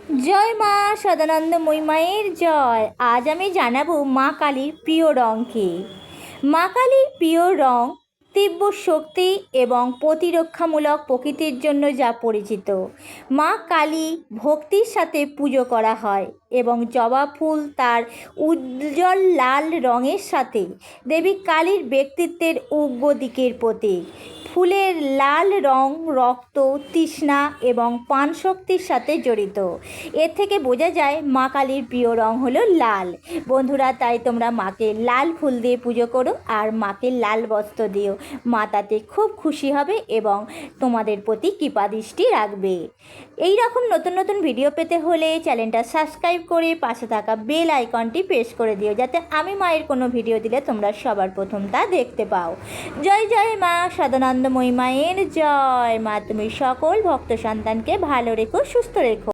জয় মা সদানন্দময়ী মায়ের জয়। আজ আমি জানাবো মা কালীর প্রিয় রং কী। মা কালীর প্রিয় রং তীব্র শক্তি এবং প্রতিরক্ষামূলক প্রকৃতির জন্য যা পরিচিত। মা কালী ভক্তির সাথে পুজো করা হয় এবং জবা ফুল তার উজ্জ্বল লাল রঙের সাথে দেবী কালীর ব্যক্তিত্বের উগ্র দিকের প্রতীক। ফুলের লাল রং রক্ত তৃষ্ণা এবং প্রাণশক্তির সাথে জড়িত। এর থেকে বোঝা যায় মা কালীর প্রিয় রং হলো লাল। বন্ধুরা, তাই তোমরা মাকে লাল ফুল দিয়ে পুজো করো আর মাকে লাল বস্ত্র দিও। মা তাতে খুব খুশি হবে এবং তোমাদের প্রতি কৃপা দৃষ্টি রাখবে। এই রকম নতুন নতুন ভিডিও পেতে হলে চ্যানেলটা সাবস্ক্রাইব করে পাশে থাকা বেল আইকনটি প্রেস করে দিও, যাতে আমি মায়ের কোনো ভিডিও দিলে তোমরা সবার প্রথম তা দেখতে পাও। জয় জয় মা সদানন্দময়ী মায়ের জয়। মা তুমি সকল ভক্ত সন্তানকে ভালো রেখো, সুস্থ রেখো।